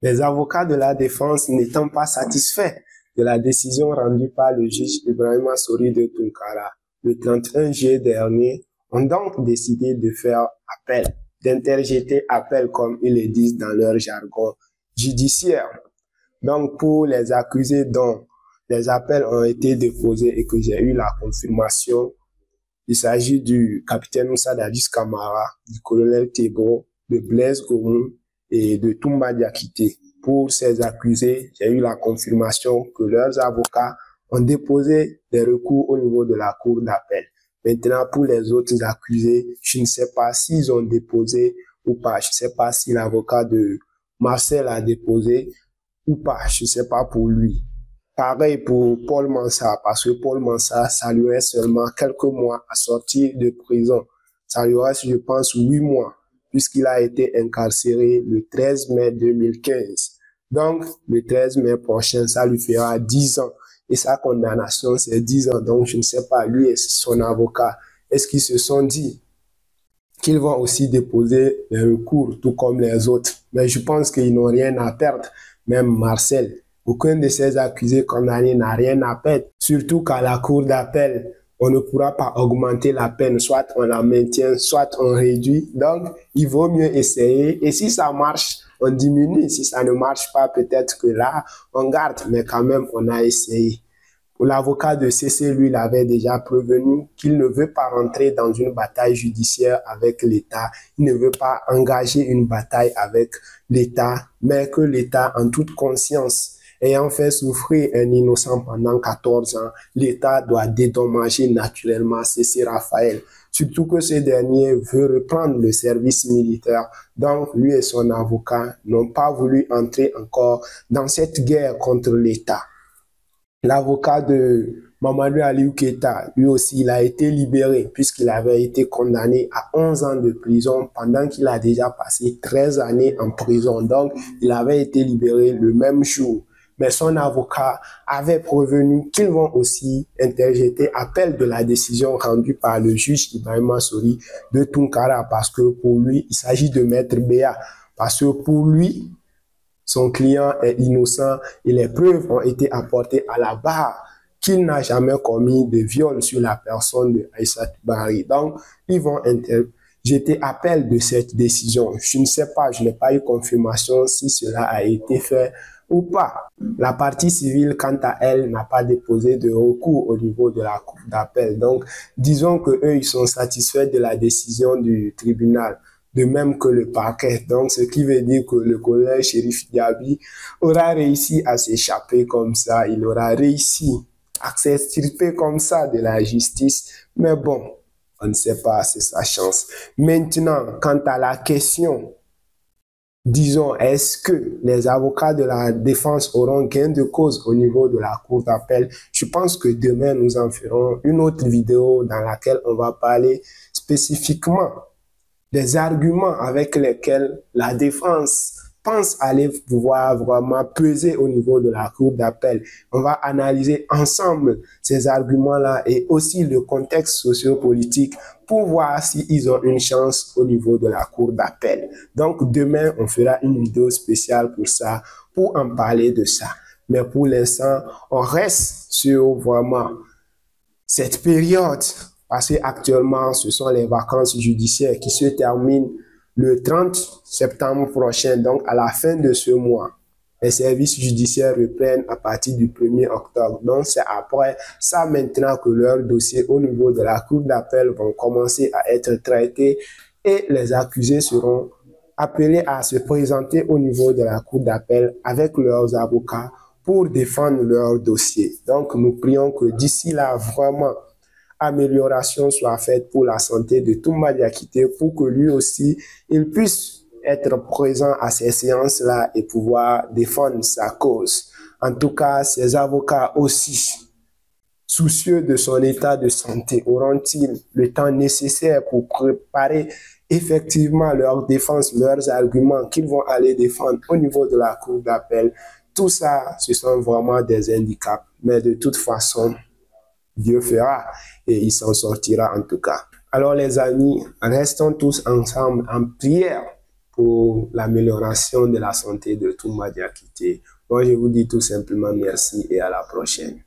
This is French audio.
Les avocats de la défense n'étant pas satisfaits de la décision rendue par le juge Ibrahima Sori de Tunkara le 31 juillet dernier, ont donc décidé de faire appel, d'interjeter appel comme ils le disent dans leur jargon judiciaire. Donc pour les accusés dont les appels ont été déposés et que j'ai eu la confirmation, il s'agit du capitaine Moussa Dadis Kamara, du colonel Tebro, de Blaise Gourou et de Toumba Diakité. Pour ces accusés, j'ai eu la confirmation que leurs avocats ont déposé des recours au niveau de la cour d'appel. Maintenant, pour les autres accusés, je ne sais pas s'ils ont déposé ou pas. Je ne sais pas si l'avocat de Marcel a déposé ou pas. Je ne sais pas pour lui. Pareil pour Paul Mansa, parce que Paul Mansa, ça lui reste seulement quelques mois à sortir de prison. Ça lui reste, je pense, 8 mois, puisqu'il a été incarcéré le 13 mai 2015. Donc, le 13 mai prochain, ça lui fera 10 ans. Et sa condamnation, c'est 10 ans. Donc, je ne sais pas, lui et son avocat, est-ce qu'ils se sont dit qu'ils vont aussi déposer les recours, tout comme les autres. Mais je pense qu'ils n'ont rien à perdre, même Marcel. Aucun de ces accusés condamnés n'a rien à perdre, surtout qu'à la cour d'appel, on ne pourra pas augmenter la peine, soit on la maintient, soit on réduit. Donc, il vaut mieux essayer. Et si ça marche, on diminue. Si ça ne marche pas, peut-être que là, on garde. Mais quand même, on a essayé. L'avocat de CC, lui, l'avait déjà prévenu qu'il ne veut pas rentrer dans une bataille judiciaire avec l'État. Il ne veut pas engager une bataille avec l'État, mais que l'État, en toute conscience, ayant fait souffrir un innocent pendant 14 ans, l'État doit dédommager naturellement CC Raphaël. Surtout que ce dernier veut reprendre le service militaire. Donc, lui et son avocat n'ont pas voulu entrer encore dans cette guerre contre l'État. L'avocat de Mamadou Aliou Keita, lui aussi, il a été libéré puisqu'il avait été condamné à 11 ans de prison pendant qu'il a déjà passé 13 années en prison. Donc, il avait été libéré le même jour. Mais son avocat avait prévenu qu'ils vont aussi interjeter appel de la décision rendue par le juge Ibrahima Sori de Tunkara parce que pour lui, il s'agit de Maître Béa. Parce que pour lui, son client est innocent et les preuves ont été apportées à la barre qu'il n'a jamais commis de viol sur la personne de Aïssa Bari. Donc, ils vont jeter appel de cette décision. Je ne sais pas, je n'ai pas eu confirmation si cela a été fait ou pas. La partie civile, quant à elle, n'a pas déposé de recours au niveau de la cour d'appel. Donc, disons que eux, ils sont satisfaits de la décision du tribunal, de même que le parquet. Donc, ce qui veut dire que le colonel Chérif Diaby aura réussi à s'échapper comme ça. Il aura réussi à s'extirper comme ça de la justice. Mais bon, on ne sait pas, c'est sa chance. Maintenant, quant à la question, disons, est-ce que les avocats de la défense auront gain de cause au niveau de la cour d'appel? Je pense que demain, nous en ferons une autre vidéo dans laquelle on va parler spécifiquement des arguments avec lesquels la défense pense aller pouvoir vraiment peser au niveau de la cour d'appel. On va analyser ensemble ces arguments-là et aussi le contexte sociopolitique pour voir s'ils ont une chance au niveau de la cour d'appel. Donc demain, on fera une vidéo spéciale pour ça, pour en parler de ça. Mais pour l'instant, on reste sur vraiment cette période parce qu'actuellement, ce sont les vacances judiciaires qui se terminent le 30 septembre prochain, donc à la fin de ce mois. Les services judiciaires reprennent à partir du 1er octobre. Donc, c'est après ça maintenant que leurs dossiers au niveau de la cour d'appel vont commencer à être traités et les accusés seront appelés à se présenter au niveau de la cour d'appel avec leurs avocats pour défendre leur dossier. Donc, nous prions que d'ici là, vraiment, amélioration soit faite pour la santé de Toumba Diakité pour que lui aussi, il puisse être présent à ces séances-là et pouvoir défendre sa cause. En tout cas, ses avocats aussi, soucieux de son état de santé, auront-ils le temps nécessaire pour préparer effectivement leur défense, leurs arguments qu'ils vont aller défendre au niveau de la cour d'appel? Tout ça, ce sont vraiment des handicaps. Mais de toute façon, Dieu fera et il s'en sortira en tout cas. Alors les amis, restons tous ensemble en prière pour l'amélioration de la santé de Touma Diakité. Moi, je vous dis tout simplement merci et à la prochaine.